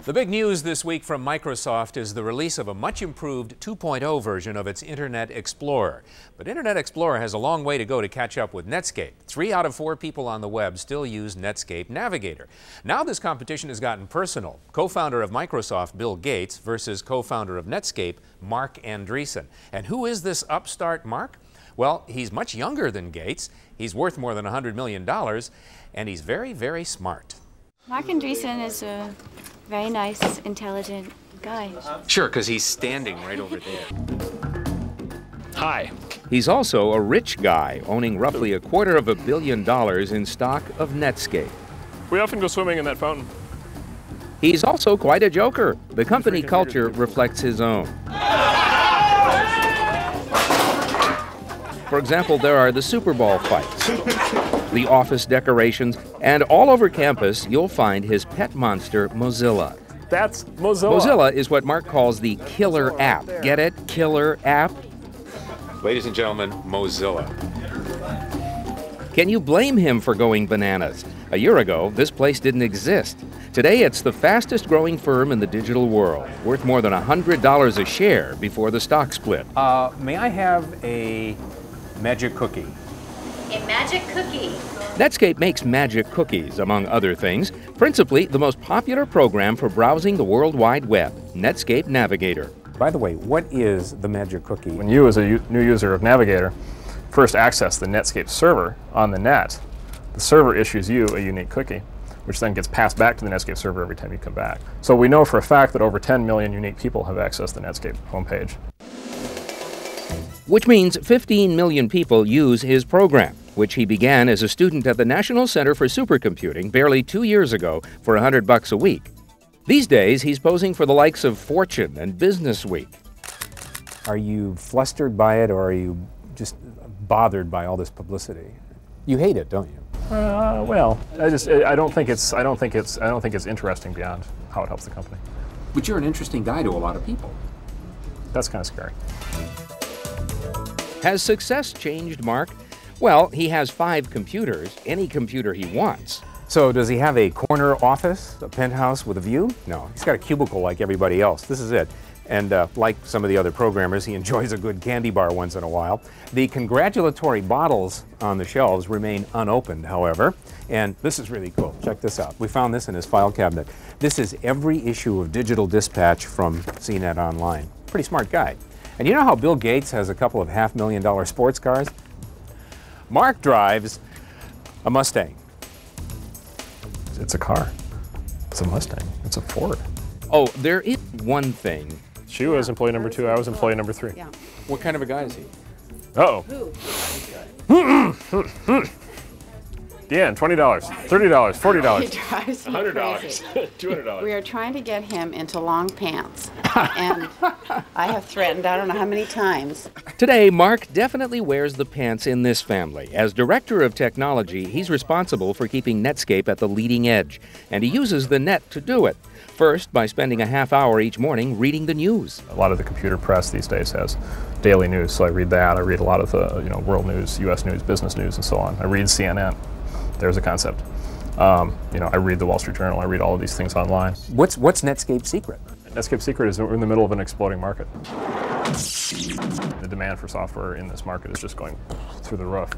The big news this week from Microsoft is the release of a much improved 2.0 version of its Internet Explorer. But Internet Explorer has a long way to go to catch up with Netscape. 3 out of 4 people on the web still use Netscape Navigator. Now this competition has gotten personal. Co-founder of Microsoft, Bill Gates, versus co-founder of Netscape, Marc Andreessen. And who is this upstart Marc? Well, he's much younger than Gates. He's worth more than $100 million, and he's very, very smart. Marc Andreessen is a very nice, intelligent guy. Sure, because he's standing right over there. Hi. He's also a rich guy, owning roughly $250 million in stock of Netscape. We often go swimming in that fountain. He's also quite a joker. The company culture reflects his own. For example, there are the Super Bowl fights, the office decorations, and all over campus you'll find his pet monster, Mozilla. That's Mozilla. Mozilla is what Marc calls the killer app. Get it? Killer app? Ladies and gentlemen, Mozilla. Can you blame him for going bananas? A year ago, this place didn't exist. Today, it's the fastest growing firm in the digital world, worth more than $100 a share before the stock split. May I have a magic cookie? A magic cookie. Netscape makes magic cookies, among other things, principally the most popular program for browsing the World Wide Web, Netscape Navigator. By the way, what is the magic cookie? When you, as a new user of Navigator, first access the Netscape server on the net, the server issues you a unique cookie, which then gets passed back to the Netscape server every time you come back. So we know for a fact that over 10 million unique people have accessed the Netscape homepage. Which means 15 million people use his program, which he began as a student at the National Center for Supercomputing barely 2 years ago for $100 a week. These days, he's posing for the likes of Fortune and Business Week. Are you flustered by it, or are you just bothered by all this publicity? You hate it, don't you? Well, I don't think it's interesting beyond how it helps the company. But you're an interesting guy to a lot of people. That's kind of scary. Has success changed Marc? Well, he has 5 computers, any computer he wants. So does he have a corner office, a penthouse with a view? No, he's got a cubicle like everybody else. This is it. And like some of the other programmers, he enjoys a good candy bar once in a while. The congratulatory bottles on the shelves remain unopened, however. And this is really cool. Check this out. We found this in his file cabinet. This is every issue of Digital Dispatch from CNET Online. Pretty smart guy. And you know how Bill Gates has a couple of $500,000 sports cars? Marc drives a Mustang. It's a car. It's a Mustang. It's a Ford. Oh, there is one thing. She was employee number 2, I was employee number 3. Yeah. What kind of a guy is he? Uh-oh. Deanne, $20, $30, $40. He drives me crazy. $200. We are trying to get him into long pants, and I have threatened I don't know how many times. Today, Marc definitely wears the pants in this family. As director of technology, he's responsible for keeping Netscape at the leading edge, and he uses the net to do it. First, by spending a half hour each morning reading the news. A lot of the computer press these days has daily news, so I read that. I read a lot of the world news, U.S. news, business news, and so on. I read CNET. There's a concept. I read the Wall Street Journal. I read all of these things online. What's Netscape's secret? Netscape's secret is we're in the middle of an exploding market. The demand for software in this market is just going through the roof.